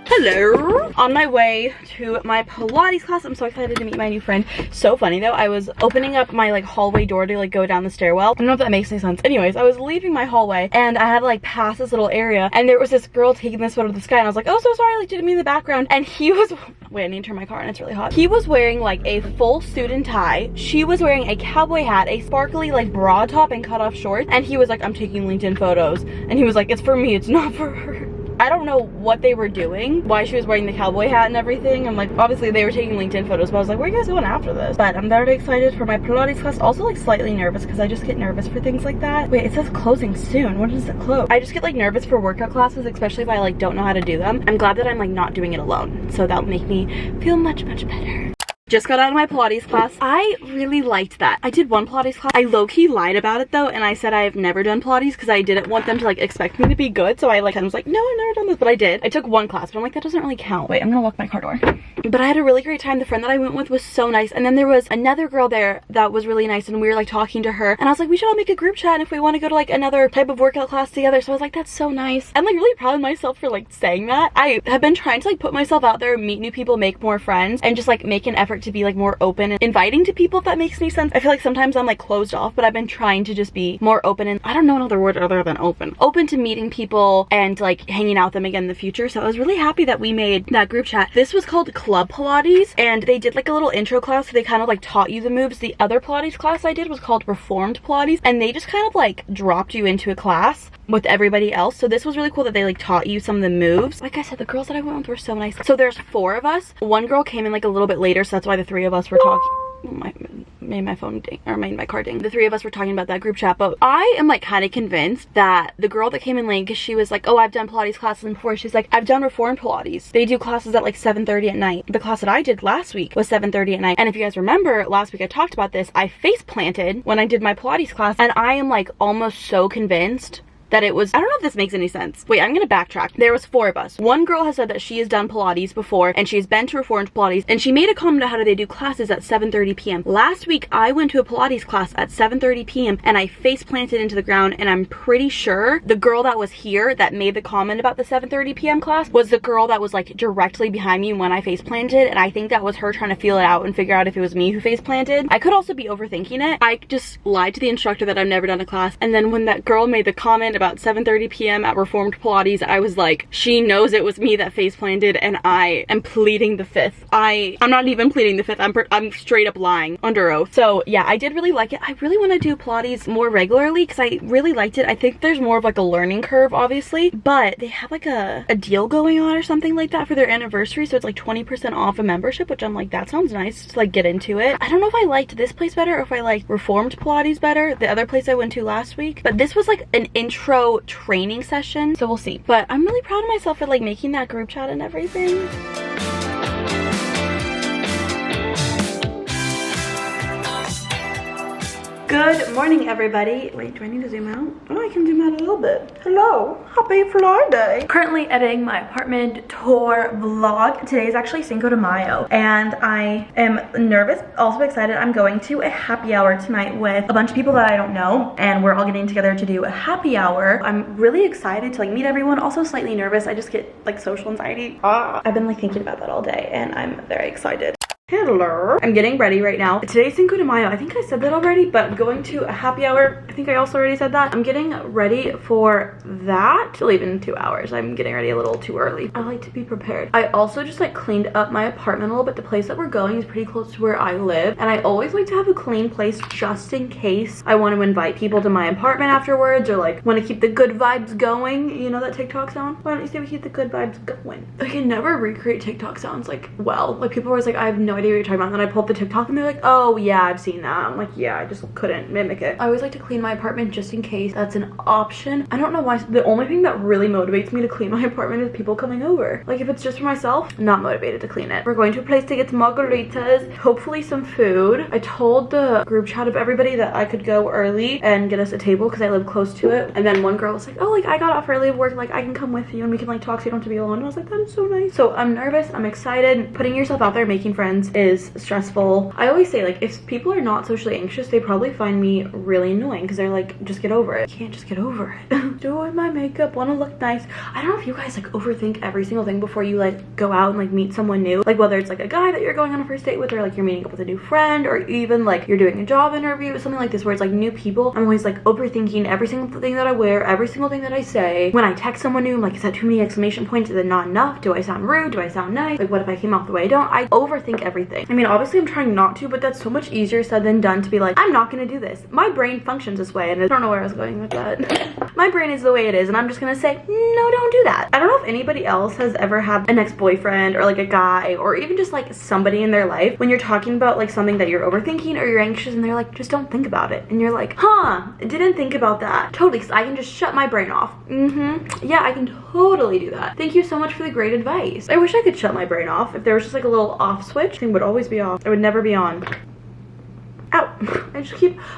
Hello. On my way to my Pilates class. I'm so excited to meet my new friend. So funny though, I was opening up my like hallway door to like go down the stairwell. I don't know if that makes any sense. Anyways, I was leaving my hallway and I had to like pass this little area, and there was this girl taking this photo of the sky, and I was like, oh, so sorry, like didn't mean the background. And he was, wait, I need to turn my car on, it's really hot. He was wearing like a full suit and tie. She was wearing a cowboy hat, a sparkly like bra top and cut off shorts, and he was like, I'm taking LinkedIn photos, and he was like, it's for me, it's not for her. I don't know what they were doing, why she was wearing the cowboy hat and everything. I'm like, obviously they were taking LinkedIn photos, but I was like, where are you guys going after this? But I'm very excited for my Pilates class. Also like slightly nervous, because I just get nervous for things like that. Wait, it says closing soon. When does it close? I just get like nervous for workout classes, especially if I like don't know how to do them. I'm glad that I'm like not doing it alone, so that'll make me feel much better. Just got out of my Pilates class. I really liked that. I did one Pilates class. I low-key lied about it though, and I said I've never done Pilates because I didn't want them to like expect me to be good. So I like was like, no, I've never done this, but I did. I took one class, but I'm like, that doesn't really count. Wait, I'm gonna lock my car door. But I had a really great time. The friend that I went with was so nice, and then there was another girl there that was really nice, and we were like talking to her, and I was like, we should all make a group chat, and if we want to go to like another type of workout class together. So I was like, that's so nice. I'm like really proud of myself for like saying that. I have been trying to like put myself out there, meet new people, make more friends, and just like make an effort to be like more open and inviting to people, if that makes any sense. I feel like sometimes I'm like closed off, but I've been trying to just be more open, and I don't know another word other than open to meeting people and like hanging out with them again in the future. So I was really happy that we made that group chat. This was called Club Pilates, and they did like a little intro class, so they kind of like taught you the moves. The other Pilates class I did was called Reformed Pilates, and they just kind of like dropped you into a class with everybody else. So this was really cool that they like taught you some of the moves. Like I said, the girls that I went with were so nice. So there's 4 of us. One girl came in like a little bit later, so that's why the 3 of us were talking. Made my phone ding, or made my car ding. The 3 of us were talking about that group chat, but I am like kind of convinced that the girl that came in late, because she was like, oh, I've done Pilates classes before. She's like, I've done Reformed Pilates. They do classes at like 7:30 at night. The class that I did last week was 7:30 at night. And if you guys remember, last week I talked about this. I face planted when I did my Pilates class, and I am like almost so convinced that it was, I don't know if this makes any sense. Wait, I'm gonna backtrack. There was 4 of us. One girl has said that she has done Pilates before, and she's been to Reformed Pilates, and she made a comment on how do they do classes at 7:30 p.m. Last week, I went to a Pilates class at 7:30 p.m. and I face planted into the ground, and I'm pretty sure the girl that was here that made the comment about the 7:30 p.m. class was the girl that was like directly behind me when I face planted, and I think that was her trying to feel it out and figure out if it was me who face planted. I could also be overthinking it. I just lied to the instructor that I've never done a class, and then when that girl made the comment about 7:30 p.m. at Reformed Pilates, I was like, she knows it was me that face planted, and I am pleading the 5th. I'm not even pleading the 5th. I'm straight up lying under oath. So yeah, I did really like it. I really want to do Pilates more regularly because I really liked it. I think there's more of like a learning curve, obviously, but they have like a deal going on or something like that for their anniversary, so it's like 20% off a membership, which I'm like, that sounds nice to like get into it. I don't know if I liked this place better or if I liked Reformed Pilates better, the other place I went to last week, but this was like an intro training session, so we'll see. But I'm really proud of myself for like making that group chat and everything. Good morning, everybody. Wait, do I need to zoom out? Oh, I can zoom out a little bit. Hello, happy Friday. Currently editing my apartment tour vlog. Today is actually Cinco de Mayo, and I am nervous, also excited. I'm going to a happy hour tonight with a bunch of people that I don't know, and we're all getting together to do a happy hour. I'm really excited to like meet everyone, also slightly nervous. I just get like social anxiety. I've been like thinking about that all day, and I'm very excited. Hello. I'm getting ready right now. Today's Cinco de Mayo. I think I said that already, but I'm going to a happy hour. I think I also already said that. I'm getting ready for that to leave in 2 hours. I'm getting ready a little too early. I like to be prepared. I also just like cleaned up my apartment a little bit. The place that we're going is pretty close to where I live, and I always like to have a clean place just in case I want to invite people to my apartment afterwards, or like want to keep the good vibes going. You know that TikTok sound? Why don't you say we keep the good vibes going? I can never recreate TikTok sounds like well. Like people are always like, I have no idea what you're talking about, and then I pull up the TikTok and they're like, oh yeah, I've seen that. I'm like, yeah, I just couldn't mimic it. I always like to clean my apartment just in case that's an option. I don't know why. The only thing that really motivates me to clean my apartment is people coming over. Like if it's just for myself, I'm not motivated to clean it. We're going to a place to get some margaritas, hopefully some food. I told the group chat of everybody that I could go early and get us a table because I live close to it, and then one girl was like, oh, like I got off early at work, like I can come with you and we can like talk so you don't have to be alone. And I was like, that is so nice. So I'm nervous, I'm excited. Putting yourself out there, making friends is stressful. I always say like if people are not socially anxious, they probably find me really annoying because they're like, just get over it. You can't just get over it. Doing my makeup, want to look nice. I don't know if you guys like overthink every single thing before you like go out and like meet someone new, like whether it's like a guy that you're going on a first date with, or like you're meeting up with a new friend, or even like you're doing a job interview, something like this where it's like new people. I'm always like overthinking every single thing that I wear, every single thing that I say. When I text someone new, I'm like, is that too many exclamation points? Is it not enough? Do I sound rude? Do I sound nice? Like what if I came off the way I don't? I overthink everything. I mean, obviously I'm trying not to, but that's so much easier said than done to be like, I'm not gonna do this. My brain functions this way, and I don't know where I was going with that. My brain is the way it is, and I'm just gonna say, no, don't do that. I don't know if anybody else has ever had an ex-boyfriend or like a guy or even just like somebody in their life when you're talking about like something that you're overthinking or you're anxious, and they're like, just don't think about it. And you're like, huh, didn't think about that. Totally, because I can just shut my brain off. Yeah, I can totally do that. Thank you so much for the great advice. I wish I could shut my brain off. If there was just like a little off switch, thing would always be off. It would never be on. Ow.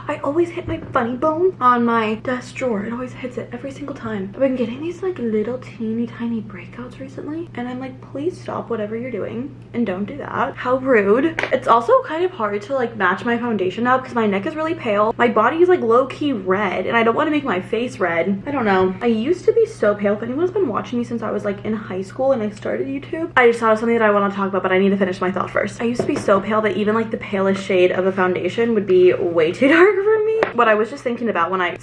I always hit my funny bone on my desk drawer. It always hits it every single time. I've been getting these like little teeny tiny breakouts recently, and I'm like, please stop whatever you're doing and don't do that. How rude. It's also kind of hard to like match my foundation now because my neck is really pale. My body is like low-key red, and I don't want to make my face red. I don't know. I used to be so pale. If anyone's been watching me since I was like in high school and I started YouTube, I just thought of something that I want to talk about, but I need to finish my thought first. I used to be so pale that even like the palest shade of a foundation would be way too dark for me. What I was just thinking about when I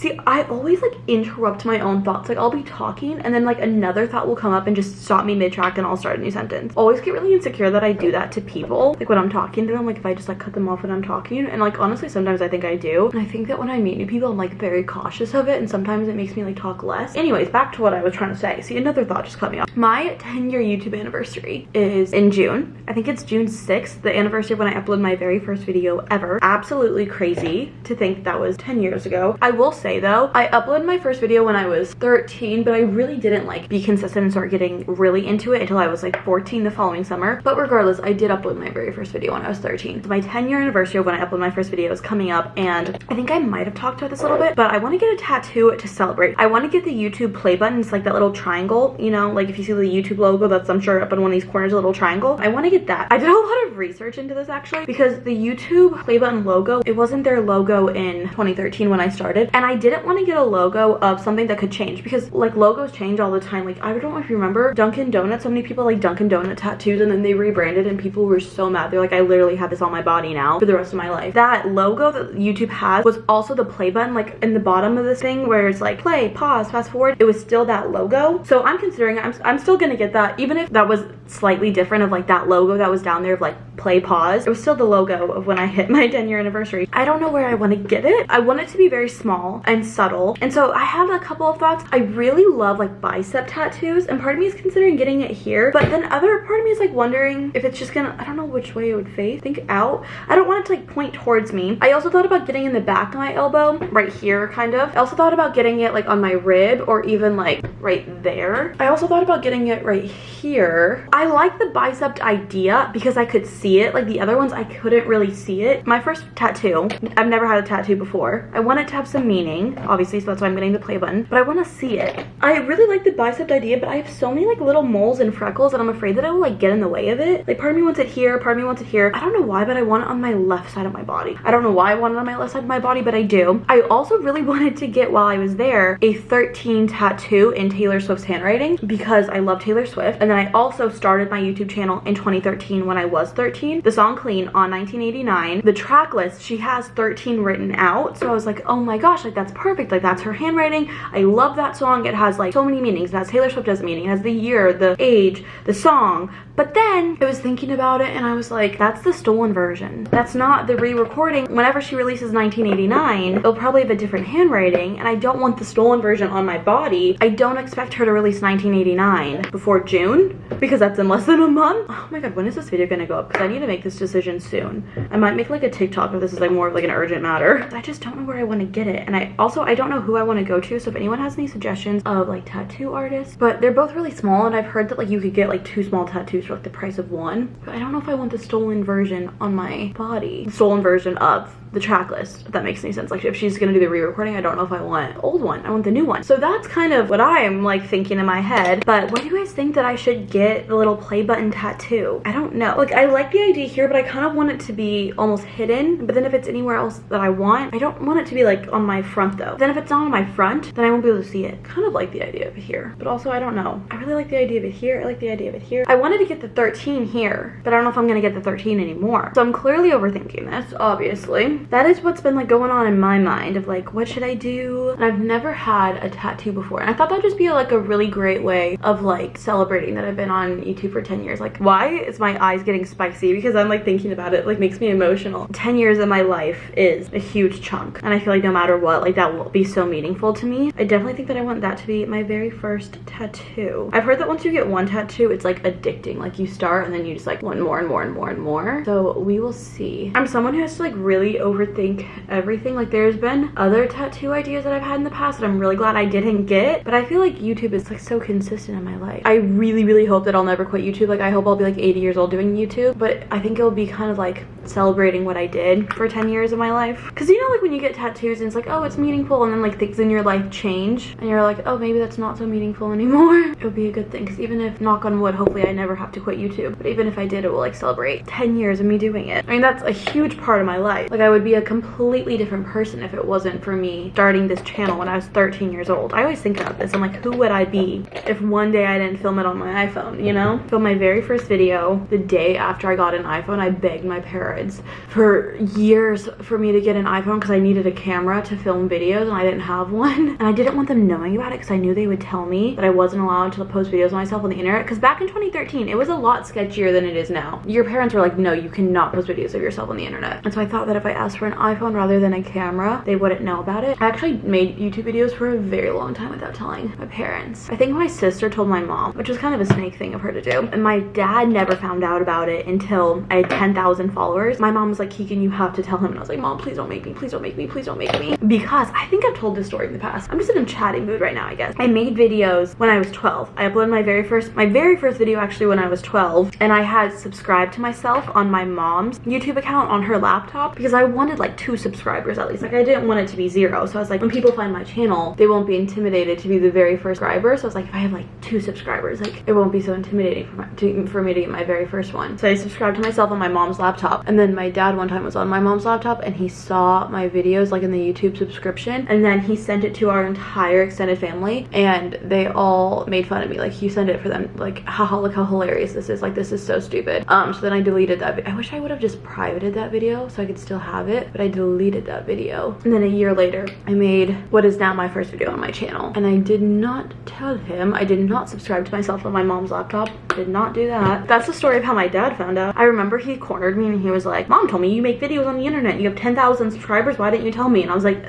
always like interrupt my own thoughts. Like I'll be talking and then like another thought will come up and just stop me mid-track and I'll start a new sentence. Always get really insecure that I do that to people, like when I'm talking to them, like if I just like cut them off when I'm talking. And like honestly sometimes I think I do, and I think that when I meet new people I'm like very cautious of it, and sometimes it makes me like talk less. Anyways, back to what I was trying to say. See, another thought just cut me off. My 10-year YouTube anniversary is in June. I think it's June 6th, the anniversary of when I uploaded my very first video ever. Absolutely crazy to think that was 10 years ago. I will say though, I uploaded my first video when I was 13, but I really didn't like be consistent and start getting really into it until I was like 14 the following summer. But regardless, I did upload my very first video when I was 13. So my 10-year anniversary of when I uploaded my first video is coming up, and I think I might have talked about this a little bit, but I want to get a tattoo to celebrate. I want to get the YouTube play button. It's like that little triangle, you know, like if you see the YouTube logo that's I'm sure up in one of these corners, a little triangle. I want to get that. I did a lot of research into this actually, because the YouTube play button logo, it wasn't their logo in 2013 when I started, and I didn't want to get a logo of something that could change, because like logos change all the time. Like I don't know if you remember Dunkin' Donuts, so many people like Dunkin' Donut tattoos, and then they rebranded and people were so mad. They're like, I literally have this on my body now for the rest of my life. That logo that YouTube has was also the play button, like in the bottom of this thing where it's like play, pause, fast forward. It was still that logo. So I'm considering I'm still gonna get that, even if that was slightly different of like that logo that was down there of like play, pause. It was still the logo of when I hit my 10-year anniversary. I don't know where I want to get it. I want it to be very small and subtle, and so I have a couple of thoughts. I really love like bicep tattoos, and part of me is considering getting it here, but then other part of me is like wondering if it's just gonna, I don't know which way it would face. Think out. I don't want it to like point towards me. I also thought about getting in the back of my elbow, right here kind of. I also thought about getting it like on my rib or even like right there. I also thought about getting it right here. I like the bicep idea because I could see it. Like the other ones I couldn't really see it. My first tattoo, I've never had a tattoo before. I want it to have some meaning, obviously, so that's why I'm getting the play button, but I want to see it. I really like the bicep idea, but I have so many like little moles and freckles that I'm afraid that I will like get in the way of it. Like part of me wants it here, part of me wants it here. I don't know why, but I want it on my left side of my body. I don't know why I want it on my left side of my body, but I do. I also really wanted to get, while I was there, a 13 tattoo in Taylor Swift's handwriting because I love Taylor Swift. And then I also started my YouTube channel in 2013 when I was 13. The song Clean on 1989, the track list, she has 13 written out. So I was like, oh my gosh, like that's perfect. Like that's her handwriting. I love that song. It has like so many meanings. It has Taylor Swift as a meaning. It has the year, the age, the song. But then I was thinking about it and I was like, that's the stolen version. That's not the re-recording. Whenever she releases 1989, it'll probably have a different handwriting, and I don't want the stolen version on my body. I don't expect her to release 1989 before June, because that's in less than a month. Oh my god, when is this video gonna go up? Because I need to make this decision soon. I might make like a TikTok if this is like more of like an urgent matter. I just don't know where I want to get it, and I don't know who I want to go to. So if anyone has any suggestions of like tattoo artists, but they're both really small, and I've heard that like you could get like 2 small tattoos for like the price of one. But I don't know if I want the stolen version on my body. The stolen version of the track list, if that makes any sense. Like if she's gonna do the re-recording, I don't know if I want the old one. I want the new one. So that's kind of what I'm like thinking in my head. But what do you guys think that I should get the little play button tattoo? I don't know. Like I like the idea here, but I kind of want it to be almost hidden. But then if it's anywhere else that I want, I don't want it to be like on my front though. Then if it's not on my front, then I won't be able to see it. Kind of like the idea of it here, but also I don't know. I really like the idea of it here. I like the idea of it here. I wanted to get the 13 here, but I don't know if I'm gonna get the 13 anymore. So I'm clearly overthinking this, obviously. That is what's been like going on in my mind of like, what should I do? And I've never had a tattoo before, and I thought that'd just be like a really great way of like celebrating that I've been on YouTube for 10 years. Like, why is my eyes getting spicy? Because I'm like thinking about it, like makes me emotional. 10 years of my life is a huge chunk, and I feel like no matter what, like that will be so meaningful to me. I definitely think that I want that to be my very first tattoo. I've heard that once you get one tattoo, it's like addicting. Like you start and then you just like want more and more and more and more. So we will see. I'm someone who has to like really overthink everything. Like there's been other tattoo ideas that I've had in the past that I'm really glad I didn't get, but I feel like YouTube is like so consistent in my life. I really hope hope that I'll never quit YouTube. Like I hope I'll be like 80 years old doing YouTube, but I think it'll be kind of like celebrating what I did for 10 years of my life. Because you know, like when you get tattoos and it's like, oh, it's meaningful, and then like things in your life change and you're like, oh, maybe that's not so meaningful anymore. It would be a good thing, because even if, knock on wood, hopefully I never have to quit YouTube, but even if I did, it will like celebrate 10 years of me doing it. I mean, that's a huge part of my life. Like I would be a completely different person if it wasn't for me starting this channel when I was 13 years old. I always think about this. I'm like, who would I be if one day I didn't film it on my iPhone, you know? Filmed my very first video the day after I got an iPhone. I begged my parents for years for me to get an iPhone because I needed a camera to film videos and I didn't have one. And I didn't want them knowing about it because I knew they would tell me that I wasn't allowed to post videos of myself on the internet, because back in 2013 it was a lot sketchier than it is now. Your parents were like, no, you cannot post videos of yourself on the internet. And so I thought that if I asked for an iPhone rather than a camera, they wouldn't know about it. I actually made YouTube videos for a very long time without telling my parents. I think my sister told my mom, which was kind of a snake thing of her to do, and my dad never found out about it until I had 10,000 followers. My mom was like, Keegan, you have to tell him. And I was like, Mom, please don't make me, please don't make me, please don't make me. Because I think I've told this story in the past. I'm just in a chatting mood right now, I guess. I made videos when I was 12. I uploaded my very first video actually when I was 12, and I had subscribed to myself on my mom's YouTube account on her laptop because I wanted like 2 subscribers at least. Like I didn't want it to be 0. So I was like, when people find my channel, they won't be intimidated to be the very first subscriber. So I was like, if I have like 2 subscribers, like it won't be so intimidating for me to get my very first one. So I subscribed to myself on my mom's laptop, and then my dad one time was on my mom's laptop and he saw my videos like in the YouTube subscription, and then he sent it to our entire extended family and they all made fun of me. Like he sent it for them, like, haha, look how hilarious this is, like this is so stupid. So then I deleted that. I wish I would have just privated that video so I could still have it, but I deleted that video. And then a year later I made what is now my first video on my channel, and I did not tell him. I did not subscribe to myself on my mom's laptop, did not do that. That's the story of how my dad found out. I remember he cornered me and he was like, Mom told me you make videos on the internet, you have 10,000 subscribers, why didn't you tell me? And I was like,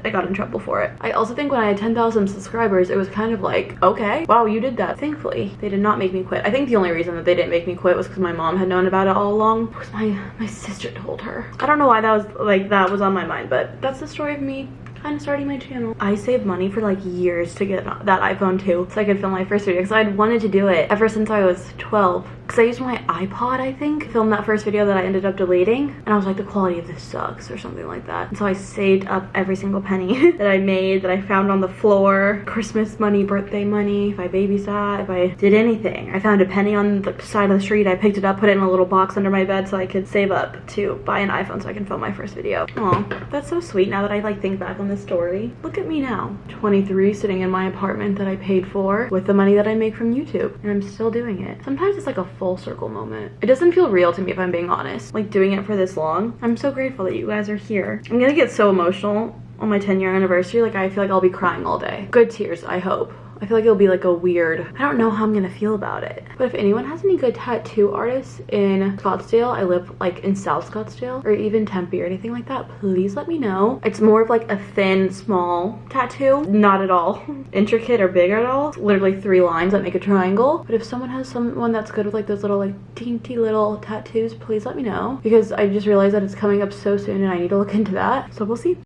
I got in trouble for it. I also think when I had 10,000 subscribers, it was kind of like, okay, wow, you did that. Thankfully, they did not make me quit. I think the only reason that they didn't make me quit was because my mom had known about it all along. It was my sister told her. I don't know why that was on my mind, but that's the story of me kind of starting my channel. I saved money for like years to get that iPhone 2 so I could film my first video, because I'd wanted to do it ever since I was 12. Because I used my iPod, I think, to film that first video that I ended up deleting, and I was like, the quality of this sucks or something like that. And so I saved up every single penny that I made, that I found on the floor. Christmas money, birthday money, if I babysat, if I did anything. I found a penny on the side of the street, I picked it up, put it in a little box under my bed so I could save up to buy an iPhone so I can film my first video. Aw, that's so sweet now that I like think back on this story. Look at me now, 23, sitting in my apartment that I paid for with the money that I make from YouTube, and I'm still doing it. Sometimes it's like a full circle moment. It doesn't feel real to me, if I'm being honest, like doing it for this long. I'm so grateful that you guys are here. I'm gonna get so emotional on my 10-year anniversary. Like I feel like I'll be crying all day. Good tears, I hope. I feel like it'll be like a weird, I don't know how I'm gonna feel about it. But if anyone has any good tattoo artists in Scottsdale, I live like in South Scottsdale, or even Tempe or anything like that, please let me know. It's more of like a thin, small tattoo, not at all intricate or big at all. It's literally 3 lines that make a triangle. But if someone has someone that's good with like those little like dainty little tattoos, please let me know, because I just realized that it's coming up so soon and I need to look into that. So we'll see.